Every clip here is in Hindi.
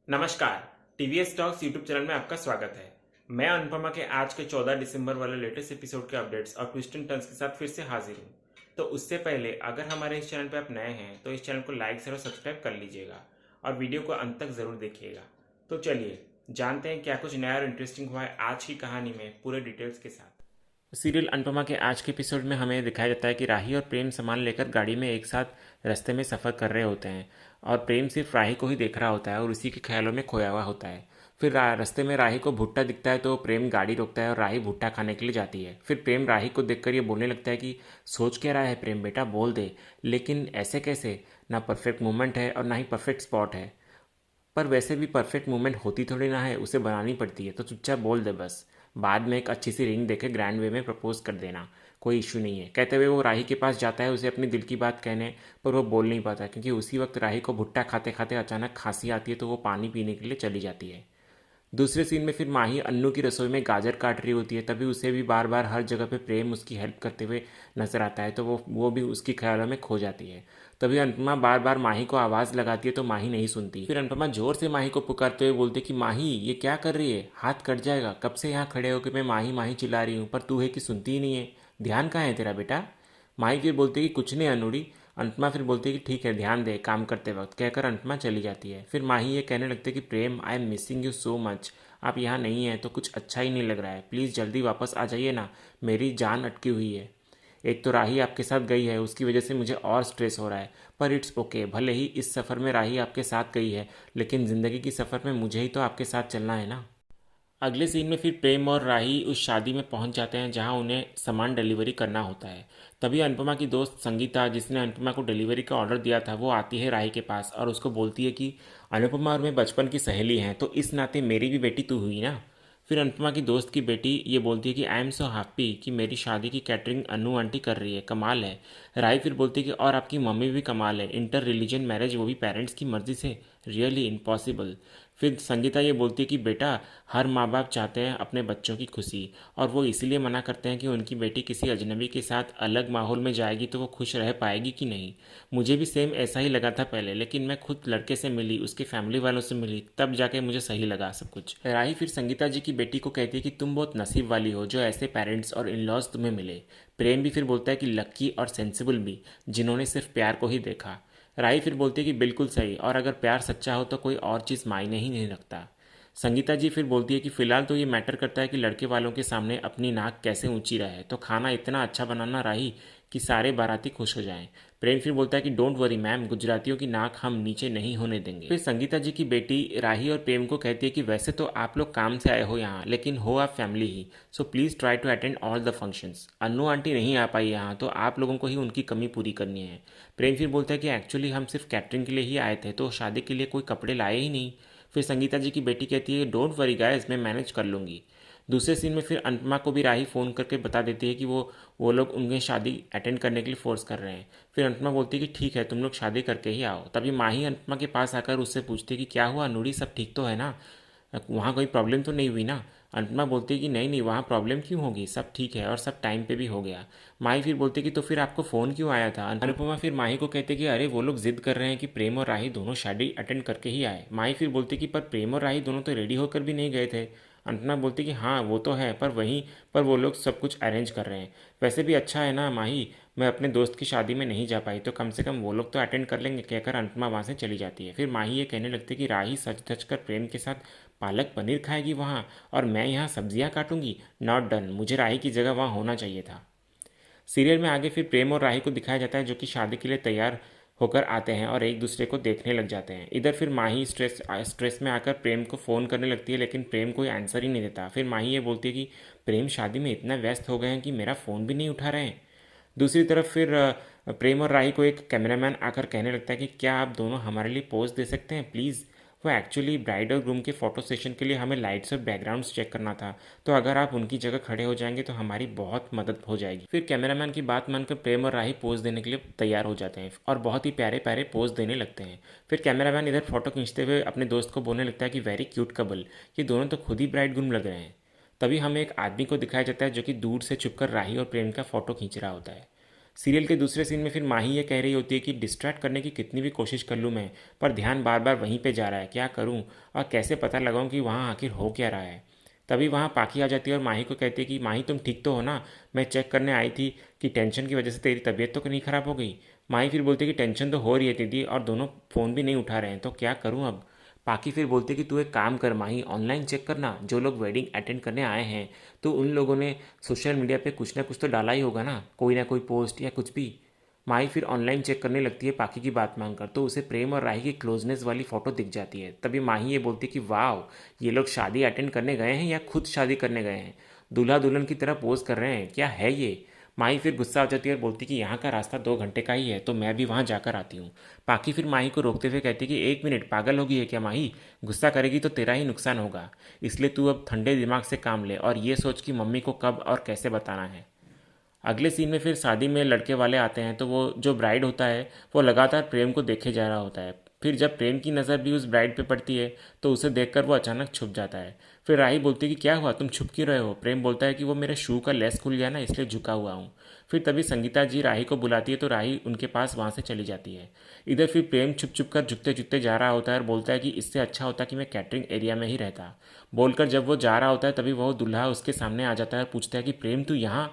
नमस्कार। टीवीएस टॉक्स यूट्यूब चैनल में आपका स्वागत है। मैं अनुपमा के आज के 14 दिसंबर वाले लेटेस्ट एपिसोड के अपडेट्स और ट्विस्ट एंड टर्न्स के साथ फिर से हाजिर हूँ। तो उससे पहले अगर हमारे इस चैनल पर आप नए हैं तो इस चैनल को लाइक शेयर और सब्सक्राइब कर लीजिएगा और वीडियो को अंत तक ज़रूर देखिएगा। तो चलिए जानते हैं क्या कुछ नया और इंटरेस्टिंग हुआ है आज की कहानी में पूरे डिटेल्स के साथ। सीरियल अनुपमा के आज के एपिसोड में हमें दिखाया जाता है कि राही और प्रेम सामान लेकर गाड़ी में एक साथ रास्ते में सफ़र कर रहे होते हैं और प्रेम सिर्फ राही को ही देख रहा होता है और उसी के ख्यालों में खोया हुआ होता है। फिर रास्ते में राही को भुट्टा दिखता है तो प्रेम गाड़ी रोकता है और राही भुट्टा खाने के लिए जाती है। फिर प्रेम राही को देखकर ये बोलने लगता है कि सोच क्या रहा है प्रेम, बेटा बोल दे। लेकिन ऐसे कैसे, ना परफेक्ट मूवमेंट है और ना ही परफेक्ट स्पॉट है। पर वैसे भी परफेक्ट मूवमेंट होती थोड़ी ना है, उसे बनानी पड़ती है, तो चुपचाप बोल दे बस। बाद में एक अच्छी सी रिंग देके ग्रैंड वे में प्रपोज कर देना, कोई इशू नहीं है। कहते हुए वो राही के पास जाता है उसे अपनी दिल की बात कहने, पर वो बोल नहीं पाता क्योंकि उसी वक्त राही को भुट्टा खाते खाते अचानक खांसी आती है तो वो पानी पीने के लिए चली जाती है। दूसरे सीन में फिर माही अन्नू की रसोई में गाजर काट रही होती है, तभी उसे भी बार बार हर जगह पे प्रेम उसकी हेल्प करते हुए नजर आता है तो वो भी उसकी ख्यालों में खो जाती है। तभी अनुपमा बार बार माही को आवाज़ लगाती है तो माही नहीं सुनती। फिर अनुपमा जोर से माही को पुकारते हुए बोलती है कि माही ये क्या कर रही है, हाथ कट जाएगा। कब से यहाँ खड़े होकर मैं माही माही चिल्ला रही हूँ पर तू है कि सुनती ही नहीं है। ध्यान कहाँ है तेरा बेटा। माही फिर बोलती है कि कुछ नहीं अनुड़ी। अनुपमा फिर बोलती है कि ठीक है ध्यान दे काम करते वक्त, कहकर अनुपमा चली जाती है। फिर माही ये कहने लगती है कि Prem I am missing you so much. आप यहाँ नहीं हैं तो कुछ अच्छा ही नहीं लग रहा है, प्लीज़ जल्दी वापस आ जाइए ना, मेरी जान अटकी हुई है। एक तो राही आपके साथ गई है उसकी वजह से मुझे और स्ट्रेस हो रहा है, पर इट्स ओके। भले ही इस सफ़र में राही आपके साथ गई है लेकिन ज़िंदगी की सफ़र में मुझे ही तो आपके साथ चलना है ना। अगले सीन में फिर प्रेम और राही उस शादी में पहुंच जाते हैं जहां उन्हें सामान डिलीवरी करना होता है। तभी अनुपमा की दोस्त संगीता, जिसने अनुपमा को डिलीवरी का ऑर्डर दिया था, वो आती है राही के पास और उसको बोलती है कि अनुपमा और मैं बचपन की सहेली हैं तो इस नाते मेरी भी बेटी तू हुई ना। फिर अनुपमा की दोस्त की बेटी ये बोलती है कि आई एम सो हैप्पी कि मेरी शादी की कैटरिंग अनु आंटी कर रही है, कमाल है। राही फिर बोलती है कि और आपकी मम्मी भी कमाल है, इंटर रिलीजन मैरिज, वो भी पेरेंट्स की मर्जी से, रियली इम्पॉसिबल। फिर संगीता ये बोलती है कि बेटा हर माँ बाप चाहते हैं अपने बच्चों की खुशी और वो इसीलिए मना करते हैं कि उनकी बेटी किसी अजनबी के साथ अलग माहौल में जाएगी तो वो खुश रह पाएगी कि नहीं। मुझे भी सेम ऐसा ही लगा था पहले, लेकिन मैं खुद लड़के से मिली, उसके फैमिली वालों से मिली, तब जाके मुझे सही लगा सब कुछ। राही फिर संगीता जी की बेटी को कहती है कि तुम बहुत नसीब वाली हो जो ऐसे पेरेंट्स और इन लॉज तुम्हें मिले। प्रेम भी फिर बोलता है कि लक्की और सेंसिबल भी, जिन्होंने सिर्फ प्यार को ही देखा। राही फिर बोलती है कि बिल्कुल सही, और अगर प्यार सच्चा हो तो कोई और चीज़ मायने ही नहीं रखता। संगीता जी फिर बोलती है कि फ़िलहाल तो ये मैटर करता है कि लड़के वालों के सामने अपनी नाक कैसे ऊंची रहे, तो खाना इतना अच्छा बनाना राही कि सारे बाराती खुश हो जाएं। प्रेम फिर बोलता है कि डोंट वरी मैम, गुजरातियों की नाक हम नीचे नहीं होने देंगे। फिर संगीता जी की बेटी राही और प्रेम को कहती है कि वैसे तो आप लोग काम से आए हो यहाँ, लेकिन हो आप फैमिली ही, so please try to attend all the functions. Annu aunty नहीं आ पाई यहाँ तो आप लोगों को ही उनकी कमी पूरी करनी है। प्रेम फिर बोलता है कि एक्चुअली हम सिर्फ कैटरिंग के लिए ही आए थे, तो शादी के लिए कोई कपड़े लाए ही नहीं। फिर संगीता जी की बेटी कहती है डोंट वरी गाइस, मैं मैनेज कर लूँगी। दूसरे सीन में फिर अनुपमा को भी राही फ़ोन करके बता देती है कि वो लोग उनकी शादी अटेंड करने के लिए फोर्स कर रहे हैं। फिर अनुपमा बोलती है कि ठीक है तुम लोग शादी करके ही आओ। तभी माही अनुपमा के पास आकर उससे पूछती है कि क्या हुआ नूरी, सब ठीक तो है ना, वहाँ कोई प्रॉब्लम तो नहीं हुई ना। अनुपमा बोलती है कि नहीं नहीं, वहाँ प्रॉब्लम क्यों होगी, सब ठीक है और सब टाइम पे भी हो गया। माही फिर बोलती है कि तो फिर आपको फ़ोन क्यों आया था। अनुपमा फिर माही को कहते कि अरे वो लोग जिद कर रहे हैं कि प्रेम और राही दोनों शादी अटेंड करके ही आए। माही फिर बोलती कि पर प्रेम और राही दोनों तो रेडी होकर भी नहीं गए थे। अनुपमा बोलती कि हाँ वो तो है, पर वो लोग सब कुछ अरेंज कर रहे हैं। वैसे भी अच्छा है ना माही, मैं अपने दोस्त की शादी में नहीं जा पाई तो कम से कम वो लोग तो अटेंड कर लेंगे, कहकर अनुपमा वहाँ से चली जाती है। फिर माही ये कहने लगती है कि राही सच धज कर प्रेम के साथ पालक पनीर खाएगी वहाँ, और मैं यहाँ सब्जियाँ काटूंगी, नॉट डन, मुझे राही की जगह वहाँ होना चाहिए था। सीरियल में आगे फिर प्रेम और राही को दिखाया जाता है जो कि शादी के लिए तैयार होकर आते हैं और एक दूसरे को देखने लग जाते हैं। इधर फिर माही स्ट्रेस में आकर प्रेम को फ़ोन करने लगती है लेकिन प्रेम कोई आंसर ही नहीं देता। फिर माही ये बोलती है कि प्रेम शादी में इतना व्यस्त हो गए हैं कि मेरा फ़ोन भी नहीं उठा रहे हैं। दूसरी तरफ फिर प्रेम और राही को एक कैमरामैन आकर कहने लगता है कि क्या आप दोनों हमारे लिए पोज दे सकते हैं प्लीज़। वो एक्चुअली ब्राइड और ग्रूम के फ़ोटो सेशन के लिए हमें लाइट्स और बैकग्राउंड्स चेक करना था, तो अगर आप उनकी जगह खड़े हो जाएंगे तो हमारी बहुत मदद हो जाएगी। फिर कैमरामैन की बात मानकर प्रेम और राही पोज देने के लिए तैयार हो जाते हैं और बहुत ही प्यारे प्यारे पोज देने लगते हैं। फिर कैमरामैन इधर फ़ोटो खींचते हुए अपने दोस्त को बोलने लगता है कि वेरी क्यूट कपल, ये दोनों तो खुद ही ब्राइड ग्रूम लग रहे हैं। तभी हमें एक आदमी को दिखाया जाता है जो कि दूर से छुपकर राही और प्रेम का फ़ोटो खींच रहा होता है। सीरियल के दूसरे सीन में फिर माही ये कह रही होती है कि डिस्ट्रैक्ट करने की कितनी भी कोशिश कर लूँ मैं, पर ध्यान बार बार वहीं पे जा रहा है, क्या करूँ और कैसे पता लगाऊँ कि वहाँ आखिर हो क्या रहा है। तभी वहाँ पाखी आ जाती है और माही को कहती है कि माही तुम ठीक तो हो ना, मैं चेक करने आई थी कि टेंशन की वजह से तेरी तबीयत तो नहीं ख़राब हो गई। माही फिर बोलती है कि टेंशन तो हो रही है दीदी, और दोनों फ़ोन भी नहीं उठा रहे हैं, तो क्या करूँ अब। पाकि फिर बोलते कि तू एक काम कर माही, ऑनलाइन चेक करना जो लोग वेडिंग अटेंड करने आए हैं, तो उन लोगों ने सोशल मीडिया पे कुछ ना कुछ तो डाला ही होगा ना कोई पोस्ट या कुछ भी। माही फिर ऑनलाइन चेक करने लगती है पाकि की बात मानकर, तो उसे प्रेम और राही की क्लोजनेस वाली फ़ोटो दिख जाती है। तभी माही ये बोलती कि वाह, ये लोग शादी अटेंड करने गए हैं या खुद शादी करने गए हैं, दूल्हा दुल्हन की तरह पोज कर रहे हैं, क्या है ये। माही फिर गुस्सा हो जाती है और बोलती कि यहाँ का रास्ता 2 घंटे का ही है, तो मैं भी वहाँ जाकर आती हूँ। पाकि फिर माही को रोकते हुए कहती कि 1 मिनट, पागल होगी है क्या माही, गुस्सा करेगी तो तेरा ही नुकसान होगा, इसलिए तू अब ठंडे दिमाग से काम ले और ये सोच कि मम्मी को कब और कैसे बताना है। अगले सीन में फिर शादी में लड़के वाले आते हैं, तो वो जो ब्राइड होता है वो लगातार प्रेम को देखे जा रहा होता है। फिर जब प्रेम की नज़र भी उस ब्राइड पे पड़ती है तो उसे देखकर वो अचानक छुप जाता है। फिर राही बोलती है कि क्या हुआ, तुम छुप क्यों रहे हो। प्रेम बोलता है कि वो मेरे शू का लेस खुल गया ना, इसलिए झुका हुआ हूँ। फिर तभी संगीता जी राही को बुलाती है, तो राही उनके पास वहाँ से चली जाती है। इधर फिर प्रेम छुप छुप कर झुकते झुकते जा रहा होता है और बोलता है कि इससे अच्छा होता कि मैं कैटरिंग एरिया में ही रहता। बोलकर जब वो जा रहा होता है तभी वह दूल्हा उसके सामने आ जाता है और पूछता है कि प्रेम तू यहाँ।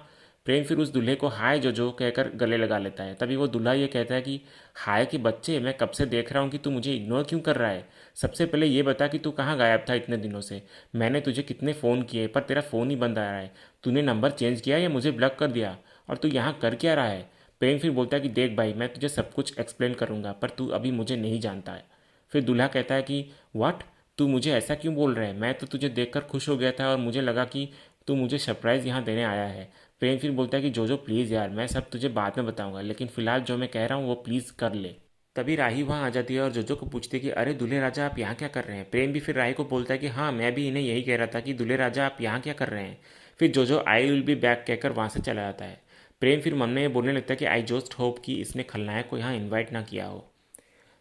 प्रेम फिर उस दूल्हे को हाय जो कहकर गले लगा लेता है। तभी वो दूल्हा ये कहता है कि हाय कि बच्चे, मैं कब से देख रहा हूँ कि तू मुझे इग्नोर क्यों कर रहा है। सबसे पहले ये बता कि तू कहाँ गायब था इतने दिनों से। मैंने तुझे कितने फ़ोन किए पर तेरा फ़ोन ही बंद आ रहा है। तूने नंबर चेंज किया या मुझे ब्लॉक कर दिया, और तू यहाँ कर क्या रहा है। प्रेम फिर बोलता है कि देख भाई, मैं तुझे सब कुछ एक्सप्लेन करूँगा, पर तू अभी मुझे नहीं जानता है। फिर दूल्हा कहता है कि व्हाट, तू मुझे ऐसा क्यों बोल रहा है, मैं तो तुझे देखकर खुश हो गया था और मुझे लगा कि तू मुझे सरप्राइज़ यहाँ देने आया है। प्रेम फिर बोलता है कि जो प्लीज़ यार, मैं सब तुझे बाद में बताऊंगा, लेकिन फ़िलहाल जो मैं कह रहा हूँ वो प्लीज़ कर ले। तभी राही वहाँ आ जाती है और जोजो को पूछती है कि अरे दूल्हे राजा आप यहाँ क्या कर रहे हैं। प्रेम भी फिर राही को बोलता है कि हाँ, मैं भी इन्हें यही कह रहा था कि दूल्हे राजा आप यहाँ क्या कर रहे हैं। फिर जोजो आई विल बी बैक कहकर वहाँ से चला जाता है। प्रेम फिर मन में ये बोलने लगता है कि आई जस्ट होप कि इसने खलनायक को यहाँ इन्वाइट ना किया हो।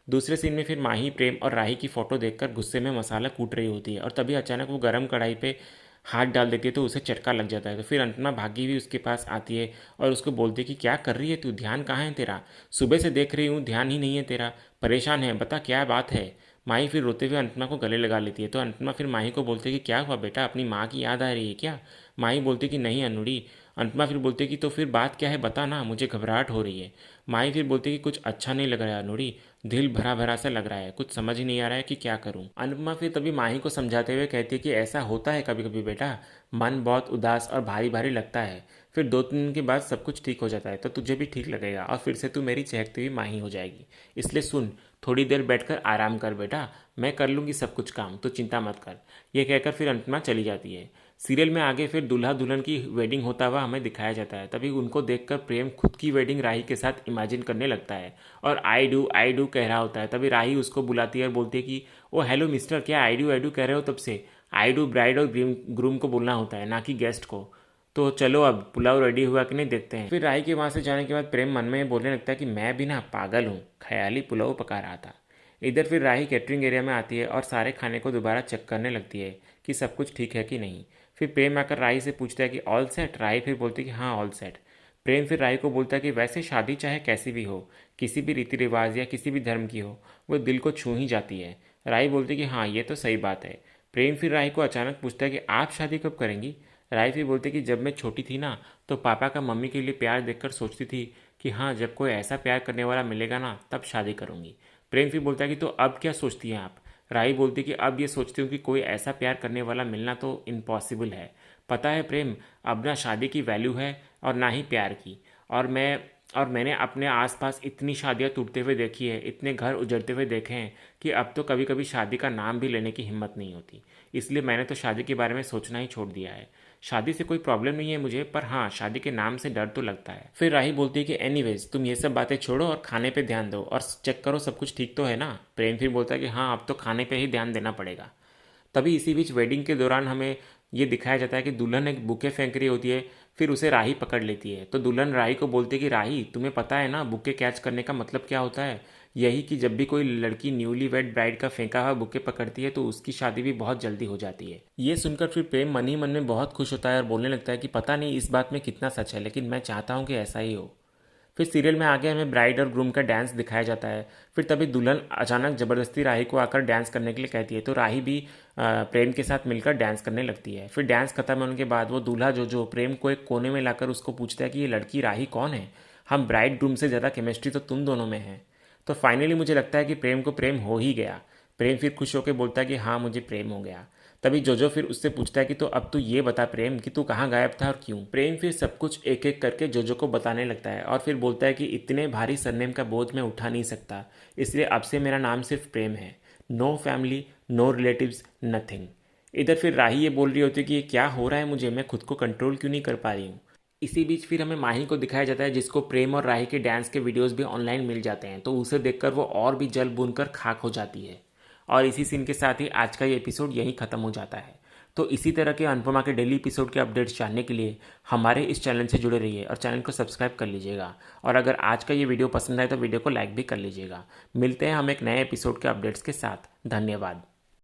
दूसरे सीन में फिर माही प्रेम और राही की फ़ोटो देखकर गुस्से में मसाला कूट रही होती है, और तभी अचानक वो गरम कढ़ाई पे हाथ डाल देती है तो उसे चटका लग जाता है। तो फिर अंतमा भागी भी उसके पास आती है और उसको बोलती है कि क्या कर रही है तू, ध्यान कहाँ है तेरा, सुबह से देख रही हूँ ध्यान ही नहीं है तेरा, परेशान है, बता क्या बात है। माही फिर रोते हुए अंतमा को गले लगा लेती है, तो अंतमा फिर माही को बोलती है कि क्या हुआ बेटा, अपनी माँ की याद आ रही है क्या। माही बोलती कि नहीं अनुड़ी। अंतमा फिर बोलती कि तो फिर बात क्या है बता ना, मुझे घबराहट हो रही है। माही फिर बोलती कि कुछ अच्छा नहीं लग रहा है अनुड़ी, दिल भरा भरा सा लग रहा है, कुछ समझ ही नहीं आ रहा है कि क्या करूं। अनुपमा फिर तभी माही को समझाते हुए कहती है कि ऐसा होता है कभी कभी बेटा, मन बहुत उदास और भारी भारी लगता है, फिर 2 दिन के बाद सब कुछ ठीक हो जाता है, तो तुझे भी ठीक लगेगा और फिर से तू मेरी चहकती हुई माही हो जाएगी। इसलिए सुन, थोड़ी देर बैठकर आराम कर बेटा, मैं कर लूँगी सब कुछ काम, तो चिंता मत कर। ये कहकर फिर अनुपमा चली जाती है। सीरियल में आगे फिर दूल्हा दुल्हन की वेडिंग होता हुआ हमें दिखाया जाता है। तभी उनको देखकर प्रेम खुद की वेडिंग राही के साथ इमेजिन करने लगता है और आई डू कह रहा होता है। तभी राही उसको बुलाती है और बोलती है कि ओ हेलो मिस्टर, क्या आई डू कह रहे हो तब से। आई डू ब्राइड और ग्रूम को बोलना होता है, ना कि गेस्ट को। तो चलो अब पुलाव रेडी हुआ कि नहीं देखते हैं। फिर राही के वहाँ से जाने के बाद प्रेम मन में बोलने लगता है कि मैं भी ना पागल हूँ, ख्याली पुलाव पका रहा था। इधर फिर राही कैटरिंग एरिया में आती है और सारे खाने को दोबारा चेक करने लगती है कि सब कुछ ठीक है कि नहीं। फिर प्रेम आकर राही से पूछता है कि ऑल सेट। राही फिर बोलती है कि हाँ ऑल सेट। प्रेम फिर राही को बोलता है कि वैसे शादी चाहे कैसी भी हो, किसी भी रीति रिवाज या किसी भी धर्म की हो, वो दिल को छू ही जाती है। राही बोलती है कि हाँ ये तो सही बात है। प्रेम फिर राही को अचानक पूछता है कि आप शादी कब करेंगी। राही फिर बोलती है कि जब मैं छोटी थी ना, तो पापा का मम्मी के लिए प्यार देखकर सोचती थी कि हाँ जब कोई ऐसा प्यार करने वाला मिलेगा ना तब शादी करूँगी। प्रेम फिर बोलता है कि तो अब क्या सोचती हैं आप। राही बोलती कि अब ये सोचती हूँ कि कोई ऐसा प्यार करने वाला मिलना तो इम्पॉसिबल है। पता है प्रेम, अब ना शादी की वैल्यू है और ना ही प्यार की। और मैंने अपने आसपास इतनी शादियाँ टूटते हुए देखी है, इतने घर उजड़ते हुए देखे हैं कि अब तो कभी कभी शादी का नाम भी लेने की हिम्मत नहीं होती। इसलिए मैंने तो शादी के बारे में सोचना ही छोड़ दिया है। शादी से कोई प्रॉब्लम नहीं है मुझे, पर हाँ शादी के नाम से डर तो लगता है। फिर राही बोलती है कि एनीवेज तुम ये सब बातें छोड़ो और खाने पे ध्यान दो और चेक करो सब कुछ ठीक तो है ना। प्रेम फिर बोलता है कि हाँ अब तो खाने पे ही ध्यान देना पड़ेगा। तभी इसी बीच वेडिंग के दौरान हमें ये दिखाया जाता है कि दुल्हन एक बुके फेंक रही होती है, फिर उसे राही पकड़ लेती है। तो दुल्हन राही को बोलती है कि राही तुम्हें पता है ना बुके कैच करने का मतलब क्या होता है। यही कि जब भी कोई लड़की न्यूली वेड ब्राइड का फेंका हुआ बुके पकड़ती है तो उसकी शादी भी बहुत जल्दी हो जाती है। ये सुनकर फिर प्रेम मन ही मन में बहुत खुश होता है और बोलने लगता है कि पता नहीं इस बात में कितना सच है, लेकिन मैं चाहता हूँ कि ऐसा ही हो। फिर सीरियल में आगे हमें ब्राइड और ग्रूम का डांस दिखाया जाता है। फिर तभी दुल्हन अचानक ज़बरदस्ती राही को आकर डांस करने के लिए कहती है, तो राही भी प्रेम के साथ मिलकर डांस करने लगती है। फिर डांस खत्म होने के बाद वो दूल्हा जो प्रेम को एक कोने में लाकर उसको पूछता है कि ये लड़की राही कौन है, हम ब्राइड ग्रूम से ज़्यादा केमिस्ट्री तो तुम दोनों में है। तो फाइनली मुझे लगता है कि प्रेम को प्रेम हो ही गया। प्रेम फिर खुश होकर बोलता है कि हाँ मुझे प्रेम हो गया। तभी जोजो फिर उससे पूछता है कि तो अब तू ये बता प्रेम कि तू कहाँ गायब था और क्यों। प्रेम फिर सब कुछ एक एक करके जोजो को बताने लगता है और फिर बोलता है कि इतने भारी सरनेम का बोझ मैं उठा नहीं सकता, इसलिए अब से मेरा नाम सिर्फ प्रेम है। No family, no relatives, nothing. इधर फिर राही ये बोल रही होती है कि ये क्या हो रहा है मुझे, मैं खुद को कंट्रोल क्यों नहीं कर पा रही हूँ। इसी बीच फिर हमें माही को दिखाया जाता है जिसको प्रेम और राही के डांस के वीडियोस भी ऑनलाइन मिल जाते हैं, तो उसे देखकर वो और भी जल भूनकर खाक हो जाती है। और इसी सीन के साथ ही आज का ये एपिसोड यहीं ख़त्म हो जाता है। तो इसी तरह के अनुपमा के डेली एपिसोड के अपडेट्स जानने के लिए हमारे इस चैनल से जुड़े रहिए और चैनल को सब्सक्राइब कर लीजिएगा। और अगर आज का ये वीडियो पसंद आए तो वीडियो को लाइक भी कर लीजिएगा। मिलते हैं हम एक नए एपिसोड के अपडेट्स के साथ। धन्यवाद।